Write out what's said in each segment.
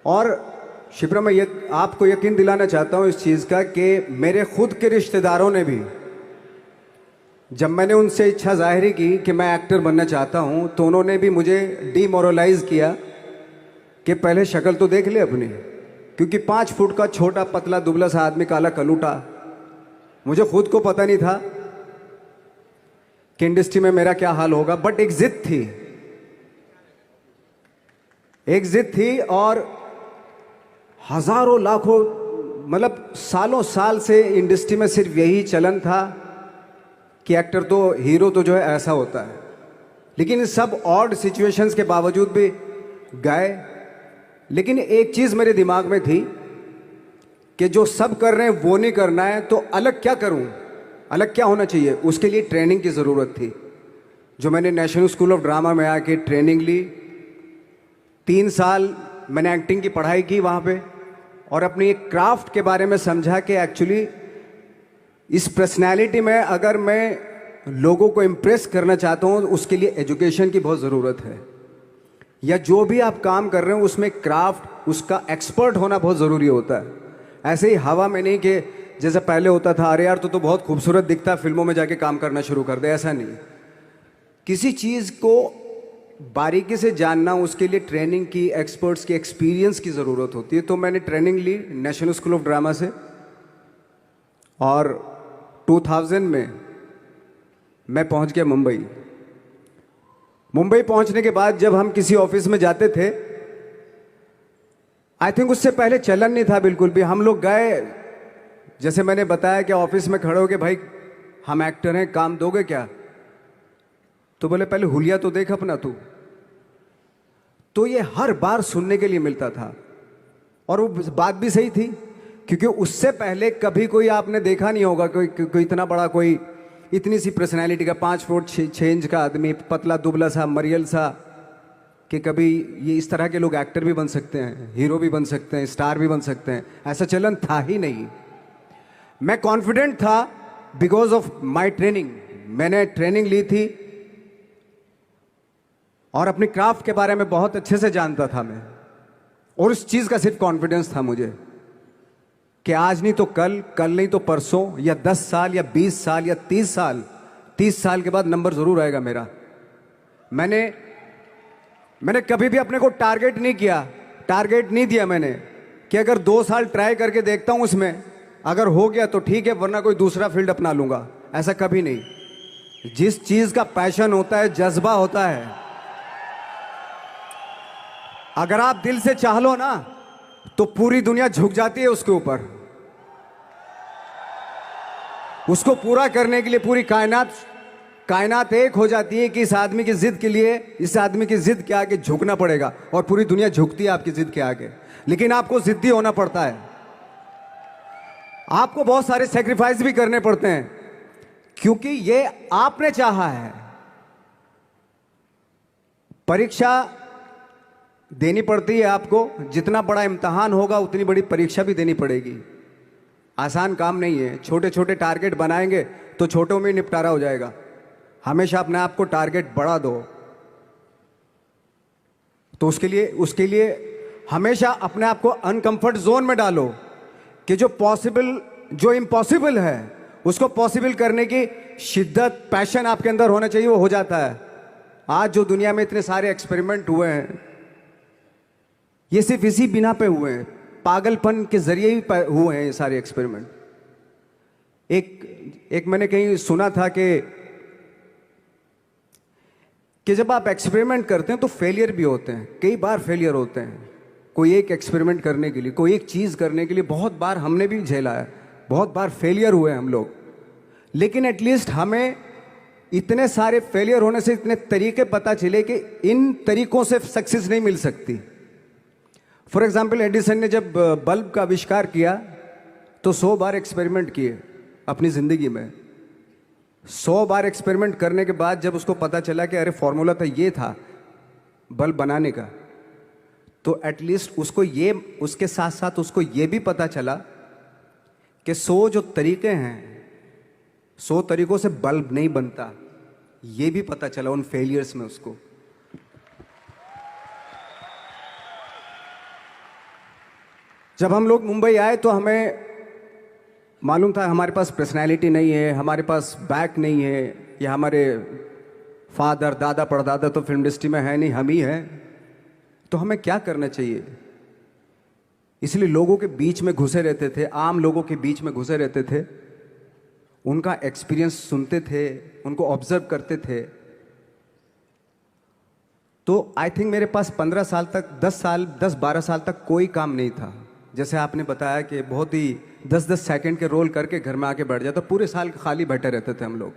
और शिप्रा, मैं ये आपको यकीन दिलाना चाहता हूँ इस चीज़ का कि मेरे खुद के रिश्तेदारों ने भी, जब मैंने उनसे इच्छा जाहिर की कि मैं एक्टर बनना चाहता हूँ, तो उन्होंने भी मुझे डीमोरलाइज किया कि पहले शक्ल तो देख ले अपनी, क्योंकि 5 फुट का छोटा पतला दुबला सा आदमी, काला कलूटा। मुझे खुद को पता नहीं था कि इंडस्ट्री में मेरा क्या हाल होगा, बट एक जिद थी, एक जिद थी। और हजारों लाखों, मतलब सालों साल से इंडस्ट्री में सिर्फ यही चलन था कि एक्टर तो, हीरो तो जो है ऐसा होता है। लेकिन इन सब ऑड सिचुएशंस के बावजूद भी गए। लेकिन एक चीज़ मेरे दिमाग में थी कि जो सब कर रहे हैं वो नहीं करना है, तो अलग क्या करूं, अलग क्या होना चाहिए। उसके लिए ट्रेनिंग की ज़रूरत थी, जो मैंने नेशनल स्कूल ऑफ ड्रामा में आके ट्रेनिंग ली। 3 साल मैंने एक्टिंग की पढ़ाई की वहाँ पे, और अपनी एक क्राफ्ट के बारे में समझा कि एक्चुअली इस पर्सनैलिटी में अगर मैं लोगों को इम्प्रेस करना चाहता हूँ, उसके लिए एजुकेशन की बहुत ज़रूरत है। या जो भी आप काम कर रहे हो उसमें क्राफ्ट, उसका एक्सपर्ट होना बहुत ज़रूरी होता है। ऐसे ही हवा में नहीं कि जैसे पहले होता था, अरे यार तो बहुत खूबसूरत दिखता है, फिल्मों में जाके काम करना शुरू कर दे, ऐसा नहीं। किसी चीज़ को बारीकी से जानना, उसके लिए ट्रेनिंग की, एक्सपर्ट्स की, एक्सपीरियंस की ज़रूरत होती है। तो मैंने ट्रेनिंग ली नेशनल स्कूल ऑफ ड्रामा से, और 2000 में मैं पहुंच गया मुंबई। मुंबई पहुंचने के बाद जब हम किसी ऑफिस में जाते थे, आई थिंक उससे पहले चलन नहीं था बिल्कुल भी। हम लोग गए, जैसे मैंने बताया कि ऑफिस में खड़े हो के, भाई हम एक्टर हैं, काम दोगे क्या? तो बोले पहले हुलिया तो देख अपना तू। तो ये हर बार सुनने के लिए मिलता था, और वो बात भी सही थी, क्योंकि उससे पहले कभी कोई आपने देखा नहीं होगा कोई इतना बड़ा, कोई इतनी सी पर्सनैलिटी का 5 फुट 6 इंच का आदमी, पतला दुबला सा मरियल सा, कि कभी ये इस तरह के लोग एक्टर भी बन सकते हैं, हीरो भी बन सकते हैं, स्टार भी बन सकते हैं। ऐसा चलन था ही नहीं। मैं कॉन्फिडेंट था बिकॉज ऑफ माई ट्रेनिंग। मैंने ट्रेनिंग ली थी और अपनी क्राफ्ट के बारे में बहुत अच्छे से जानता था मैं, और उस चीज़ का सिर्फ कॉन्फिडेंस था मुझे कि आज नहीं तो कल, कल नहीं तो परसों, या 10 साल या 20 साल या 30 साल, 30 साल के बाद नंबर ज़रूर आएगा मेरा। मैंने कभी भी अपने को टारगेट नहीं किया, टारगेट नहीं दिया मैंने कि अगर 2 साल ट्राई करके देखता हूँ, उसमें अगर हो गया तो ठीक है, वरना कोई दूसरा फील्ड अपना लूँगा। ऐसा कभी नहीं। जिस चीज़ का पैशन होता है, जज्बा होता है, अगर आप दिल से चाह लो ना, तो पूरी दुनिया झुक जाती है उसके ऊपर। उसको पूरा करने के लिए पूरी कायनात एक हो जाती है कि इस आदमी की जिद के लिए, इस आदमी की जिद के आगे झुकना पड़ेगा, और पूरी दुनिया झुकती है आपकी जिद के आगे। लेकिन आपको जिद्दी होना पड़ता है, आपको बहुत सारे सेक्रीफाइस भी करने पड़ते हैं, क्योंकि ये आपने चाहा है। परीक्षा देनी पड़ती है आपको, जितना बड़ा इम्तहान होगा उतनी बड़ी परीक्षा भी देनी पड़ेगी। आसान काम नहीं है। छोटे छोटे टारगेट बनाएंगे तो छोटों में निपटारा हो जाएगा। हमेशा अपने आप को टारगेट बढ़ा दो। तो उसके लिए हमेशा अपने आप को अनकंफर्ट जोन में डालो, कि जो इम्पॉसिबल है उसको पॉसिबल करने की शिद्दत, पैशन आपके अंदर होना चाहिए, वो हो जाता है। आज जो दुनिया में इतने सारे एक्सपेरिमेंट हुए हैं, ये सिर्फ इसी बिना पे हुए हैं, पागलपन के जरिए ही हुए हैं ये सारे एक्सपेरिमेंट। एक मैंने कहीं सुना था कि जब आप एक्सपेरिमेंट करते हैं तो फेलियर भी होते हैं, कई बार फेलियर होते हैं। कोई एक एक्सपेरिमेंट करने के लिए, कोई एक चीज़ करने के लिए बहुत बार हमने भी झेला है, बहुत बार फेलियर हुए हम लोग। लेकिन एटलीस्ट हमें इतने सारे फेलियर होने से इतने तरीके पता चले कि इन तरीकों से सक्सेस नहीं मिल सकती। फॉर एग्जाम्पल, एडिसन ने जब बल्ब का आविष्कार किया तो 100 बार एक्सपेरिमेंट किए अपनी ज़िंदगी में। 100 बार एक्सपेरिमेंट करने के बाद जब उसको पता चला कि अरे फॉर्मूला तो ये था बल्ब बनाने का, तो एटलीस्ट उसके साथ साथ उसको ये भी पता चला कि 100 जो तरीके हैं, 100 तरीकों से बल्ब नहीं बनता, ये भी पता चला उन फेलियर्स में उसको। जब हम लोग मुंबई आए तो हमें मालूम था हमारे पास पर्सनैलिटी नहीं है, हमारे पास बैक नहीं है, या हमारे फादर दादा परदादा तो फिल्म इंडस्ट्री में है नहीं, हम ही हैं। तो हमें क्या करना चाहिए? इसलिए लोगों के बीच में घुसे रहते थे, आम लोगों के बीच में घुसे रहते थे, उनका एक्सपीरियंस सुनते थे, उनको ऑब्जर्व करते थे। तो आई थिंक मेरे पास 15 साल तक 10-12 साल तक कोई काम नहीं था। जैसे आपने बताया कि बहुत ही 10-10 सेकंड के रोल करके घर में आके बैठ जाता, पूरे साल खाली बैठे रहते थे हम लोग।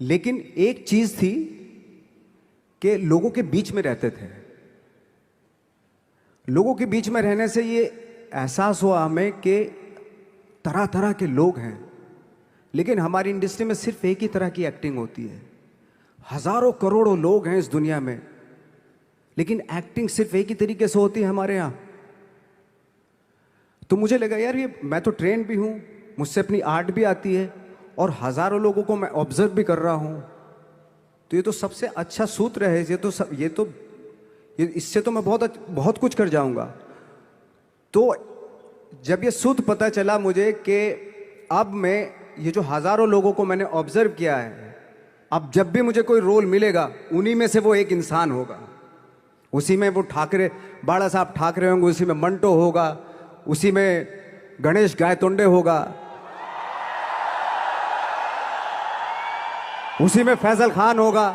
लेकिन एक चीज थी कि लोगों के बीच में रहते थे। लोगों के बीच में रहने से ये एहसास हुआ हमें कि तरह तरह के लोग हैं, लेकिन हमारी इंडस्ट्री में सिर्फ एक ही तरह की एक्टिंग होती है। हजारों करोड़ों लोग हैं इस दुनिया में, लेकिन एक्टिंग सिर्फ एक ही तरीके से होती है हमारे यहाँ। तो मुझे लगा यार ये मैं तो ट्रेन भी हूँ, मुझसे अपनी आर्ट भी आती है, और हजारों लोगों को मैं ऑब्जर्व भी कर रहा हूँ। तो ये तो सबसे अच्छा सूत्र है। ये इससे तो मैं बहुत कुछ कर जाऊंगा। तो जब ये सूत्र पता चला मुझे कि अब मैं ये जो हजारों लोगों को मैंने ऑब्जर्व किया है, अब जब भी मुझे कोई रोल मिलेगा उन्हीं में से वो एक इंसान होगा। उसी में वो ठाकरे बाला साहब ठाकरे होंगे, उसी में मंटो होगा, उसी में गणेश गायतोंडे होगा, उसी में फैजल खान होगा,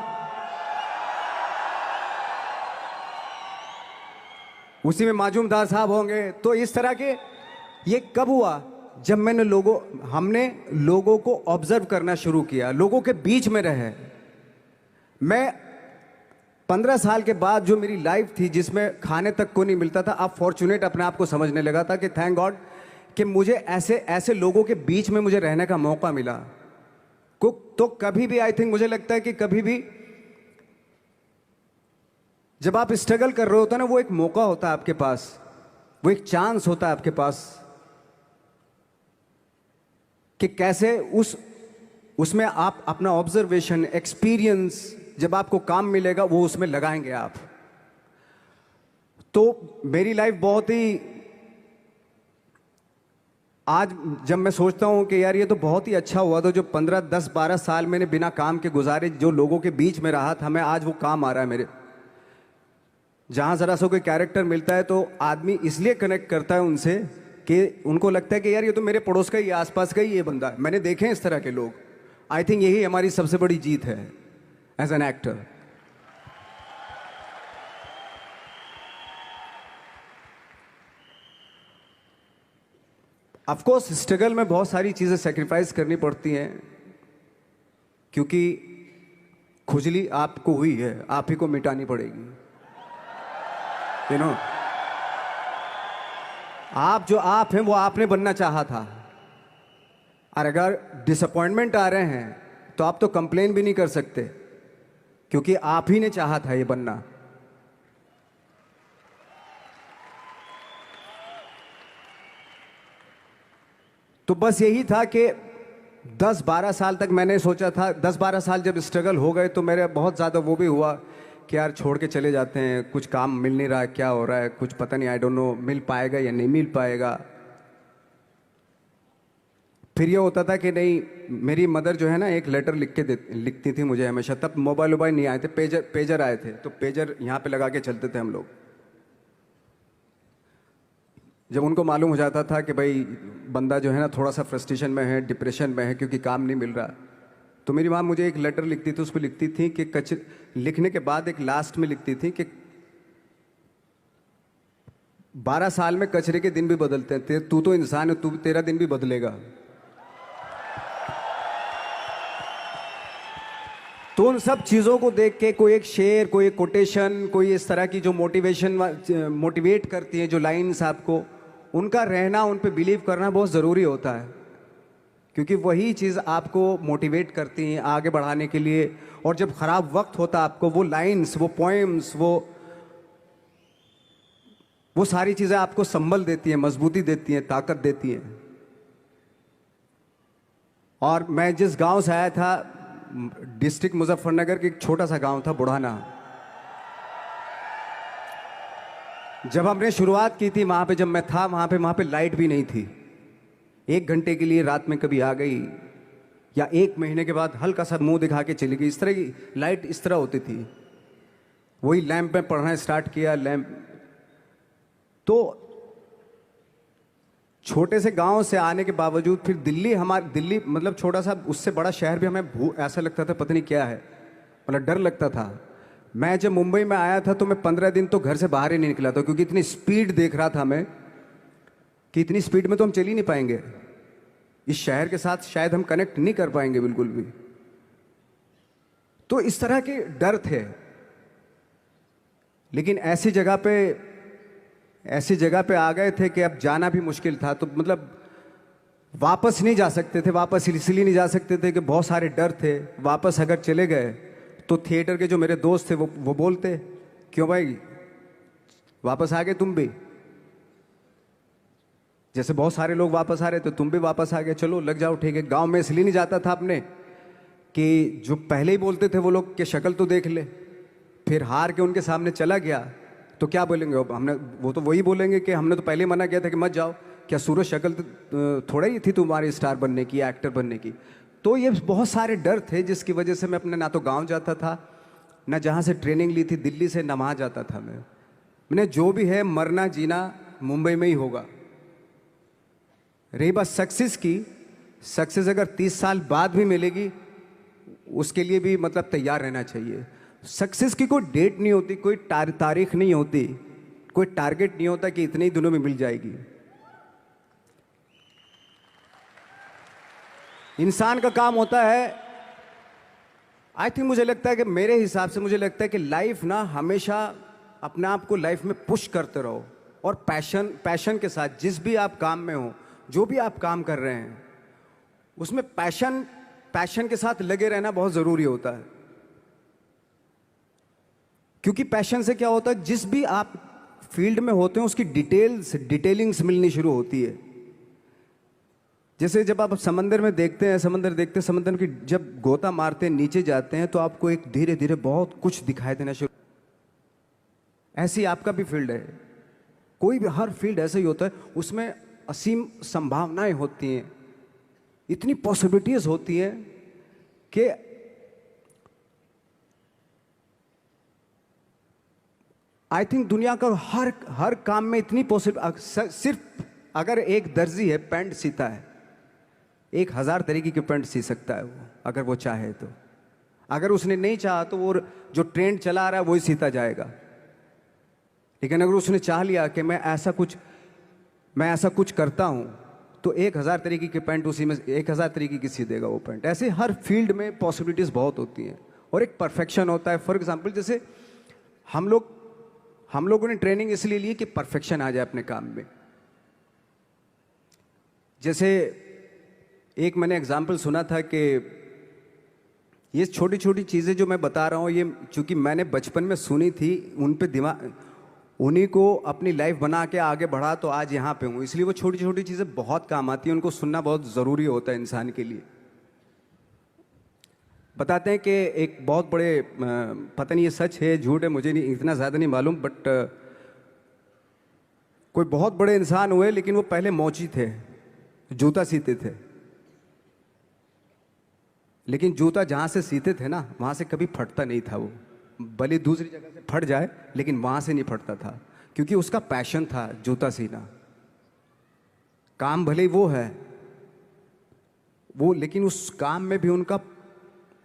उसी में माजूमदार साहब होंगे। तो इस तरह के ये कब हुआ? जब हमने लोगों को ऑब्जर्व करना शुरू किया, लोगों के बीच में रहे। मैं 15 साल के बाद जो मेरी लाइफ थी जिसमें खाने तक को नहीं मिलता था, अब फॉर्चुनेट अपने आप को समझने लगा था कि थैंक गॉड कि मुझे ऐसे ऐसे लोगों के बीच में मुझे रहने का मौका मिला। तो कभी भी आई थिंक मुझे लगता है कि कभी भी जब आप स्ट्रगल कर रहे होते हैं ना, वो एक मौका होता है आपके पास, वो एक चांस होता है आपके पास कि कैसे उसमें आप अपना ऑब्जर्वेशन एक्सपीरियंस, जब आपको काम मिलेगा वो उसमें लगाएंगे आप। तो मेरी लाइफ बहुत ही, आज जब मैं सोचता हूं कि यार ये तो बहुत ही अच्छा हुआ, तो जो 15-10-12 साल मैंने बिना काम के गुजारे, जो लोगों के बीच में रहा था, मैं आज वो काम आ रहा है मेरे। जहां जरा सा कोई कैरेक्टर मिलता है तो आदमी इसलिए कनेक्ट करता है उनसे कि उनको लगता है कि यार ये तो मेरे पड़ोस का ही, आसपास का ही ये बंदा है। मैंने देखे हैं इस तरह के लोग। आई थिंक यही हमारी सबसे बड़ी जीत है as an actor. Of course struggle में बहुत सारी चीजें सेक्रीफाइस करनी पड़ती हैं, क्योंकि खुजली आपको हुई है, आप ही को मिटानी पड़ेगी। यू नो, आप जो आप हैं वो आपने बनना चाहा था, और अगर डिसअपॉइंटमेंट आ रहे हैं तो आप तो कंप्लेन भी नहीं कर सकते, क्योंकि आप ही ने चाहा था ये बनना। तो बस यही था कि 10-12 साल तक मैंने सोचा था, 10-12 साल जब स्ट्रगल हो गए तो मेरे बहुत ज़्यादा वो भी हुआ कि यार छोड़ के चले जाते हैं, कुछ काम मिल नहीं रहा, क्या हो रहा है कुछ पता नहीं, आई डोंट नो मिल पाएगा या नहीं मिल पाएगा। फिर ये होता था कि नहीं, मेरी मदर जो है ना एक लेटर लिखती थी मुझे हमेशा। तब मोबाइल नहीं आए थे, पेजर आए थे, तो पेजर यहाँ पे लगा के चलते थे हम लोग। जब उनको मालूम हो जाता था कि भाई बंदा जो है ना थोड़ा सा फ्रस्ट्रेशन में है, डिप्रेशन में है, क्योंकि काम नहीं मिल रहा, तो मेरी माँ मुझे एक लेटर लिखती थी। उस पर लिखती थी कि लिखने के बाद एक लास्ट में लिखती थी कि 12 साल में कचरे के दिन भी बदलते हैं, तू तो इंसान है, तेरा दिन भी बदलेगा। तो उन सब चीज़ों को देख के कोई एक शेर, कोई एक कोटेशन, कोई इस तरह की जो मोटिवेट करती है, जो लाइन्स आपको, उनका रहना, उन पे बिलीव करना बहुत ज़रूरी होता है, क्योंकि वही चीज़ आपको मोटिवेट करती हैं आगे बढ़ाने के लिए। और जब ख़राब वक्त होता है आपको, वो लाइन्स, वो पोएम्स, वो सारी चीज़ें आपको संबल देती हैं, मजबूती देती हैं, ताकत देती हैं। और मैं जिस गांव से आया था, डिस्ट्रिक्ट मुजफ्फरनगर के एक छोटा सा गांव था बुढ़ाना। जब हमने शुरुआत की थी वहाँ पे, जब मैं था वहाँ पे लाइट भी नहीं थी। 1 घंटे के लिए रात में कभी आ गई, या 1 महीने के बाद हल्का सा मुंह दिखा के चली गई, इस तरह की लाइट इस तरह होती थी। वही लैंप में पढ़ना स्टार्ट किया, लैंप। तो छोटे से गांव से आने के बावजूद फिर दिल्ली मतलब छोटा सा, उससे बड़ा शहर भी हमें ऐसा लगता था पता नहीं क्या है, मतलब डर लगता था। मैं जब मुंबई में आया था तो मैं 15 दिन तो घर से बाहर ही नहीं निकला था, क्योंकि इतनी स्पीड देख रहा था मैं कि इतनी स्पीड में तो हम चल ही नहीं पाएंगे, इस शहर के साथ शायद हम कनेक्ट नहीं कर पाएंगे बिल्कुल भी। तो इस तरह के डर थे। लेकिन ऐसी जगह पे आ गए थे कि अब जाना भी मुश्किल था। तो मतलब वापस नहीं जा सकते थे, वापस इसलिए नहीं जा सकते थे कि बहुत सारे डर थे। वापस अगर चले गए तो थिएटर के जो मेरे दोस्त थे वो बोलते, क्यों भाई वापस आ गए तुम भी, जैसे बहुत सारे लोग वापस आ रहे थे तुम भी वापस आ गए, चलो लग जाओ ठीक है। गांव में इसलिए नहीं जाता था अपने कि जो पहले ही बोलते थे वो लोग कि शक्ल तो देख ले, फिर हार के उनके सामने चला गया तो क्या बोलेंगे हमने, वो तो वही बोलेंगे कि हमने तो पहले मना किया था कि मत जाओ, क्या सूरज शक्ल थोड़ा ही थी तुम्हारी स्टार बनने की, एक्टर बनने की। तो ये बहुत सारे डर थे जिसकी वजह से मैं अपने ना तो गांव जाता था, ना जहाँ से ट्रेनिंग ली थी दिल्ली से, ना वहाँ जाता था। मैंने जो भी है मरना जीना मुंबई में ही होगा। रही बात सक्सेस की, सक्सेस अगर 30 साल बाद भी मिलेगी उसके लिए भी मतलब तैयार रहना चाहिए। सक्सेस की कोई डेट नहीं होती, कोई तारीख नहीं होती, कोई टारगेट नहीं होता कि इतने ही दिनों में मिल जाएगी। इंसान का काम होता है, आई थिंक मुझे लगता है कि मेरे हिसाब से मुझे लगता है कि लाइफ ना हमेशा अपने आप को लाइफ में पुश करते रहो, और पैशन के साथ जिस भी आप काम में हो, जो भी आप काम कर रहे हैं उसमें पैशन के साथ लगे रहना बहुत ज़रूरी होता है। क्योंकि पैशन से क्या होता है, जिस भी आप फील्ड में होते हैं उसकी डिटेलिंग्स मिलनी शुरू होती है। जैसे जब आप समंदर में देखते हैं, समंदर की जब गोता मारते हैं नीचे जाते हैं तो आपको एक धीरे धीरे बहुत कुछ दिखाई देना शुरू। ऐसी आपका भी फील्ड है, कोई भी हर फील्ड ऐसा ही होता है, उसमें असीम संभावनाएं होती हैं, इतनी पॉसिबिलिटीज होती हैं कि आई थिंक दुनिया का हर काम में इतनी सिर्फ अगर एक दर्जी है पैंट सीता है, 1000 तरीके के पैंट सी सकता है वो, अगर वो चाहे तो। अगर उसने नहीं चाहा तो वो जो ट्रेंड चला आ रहा है वही सीता जाएगा। लेकिन अगर उसने चाह लिया कि मैं ऐसा कुछ करता हूं, तो 1000 तरीके के पैंट उसी में 1000 तरीके की सी देगा वो पैंट। ऐसे हर फील्ड में पॉसिबिलिटीज बहुत होती हैं, और एक परफेक्शन होता है। फॉर एग्जाम्पल जैसे हम लोगों ने ट्रेनिंग इसलिए ली कि परफेक्शन आ जाए अपने काम में। जैसे एक मैंने एग्जाम्पल सुना था कि ये छोटी छोटी चीज़ें जो मैं बता रहा हूँ, ये चूंकि मैंने बचपन में सुनी थी, उन पे दिमाग, उन्हीं को अपनी लाइफ बना के आगे बढ़ा तो आज यहाँ पे हूँ। इसलिए वो छोटी छोटी चीज़ें बहुत काम आती हैं, उनको सुनना बहुत ज़रूरी होता है इंसान के लिए। बताते हैं कि एक बहुत बड़े, पता नहीं ये सच है झूठ है, मुझे नहीं इतना ज़्यादा नहीं मालूम, बट कोई बहुत बड़े इंसान हुए, लेकिन वो पहले मोची थे, जूता सीते थे। लेकिन जूता जहाँ से सीते थे ना, वहाँ से कभी फटता नहीं था वो, भले दूसरी जगह से फट जाए लेकिन वहाँ से नहीं फटता था, क्योंकि उसका पैशन था जूता सीना। काम भले ही वो है वो, लेकिन उस काम में भी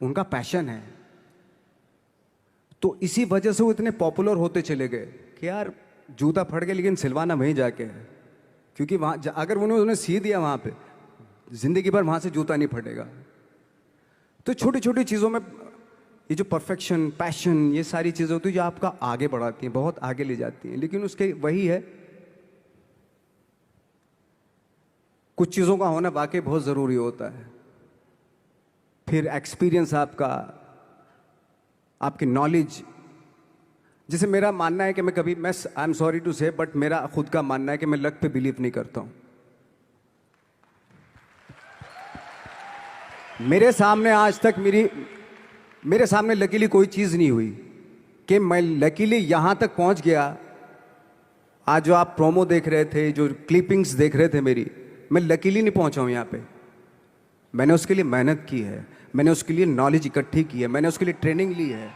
उनका पैशन है। तो इसी वजह से वो इतने पॉपुलर होते चले गए कि यार जूता फट गया लेकिन सिलवाना वहीं जाके है, क्योंकि वहाँ अगर उन्होंने सी दिया वहाँ पे, जिंदगी भर वहाँ से जूता नहीं फटेगा। तो छोटी छोटी चीज़ों में ये जो परफेक्शन, पैशन, ये सारी चीज़ें होती है जो आपका आगे बढ़ाती हैं, बहुत आगे ले जाती हैं। लेकिन उसके वही है, कुछ चीज़ों का होना वाकई बहुत ज़रूरी होता है। फिर एक्सपीरियंस आपका, आपकी नॉलेज। जैसे मेरा मानना है कि मैं आई एम सॉरी टू से, बट मेरा खुद का मानना है कि मैं लक पे बिलीव नहीं करता हूँ। मेरे सामने आज तक मेरे सामने लकीली कोई चीज़ नहीं हुई कि मैं लकीली यहाँ तक पहुँच गया आज जो आप प्रोमो देख रहे थे, जो क्लिपिंग्स देख रहे थे मेरी, मैं लकीली नहीं पहुंचा हूं यहाँ पे। मैंने उसके लिए मेहनत की है, मैंने उसके लिए नॉलेज इकट्ठी की है, मैंने उसके लिए ट्रेनिंग ली है।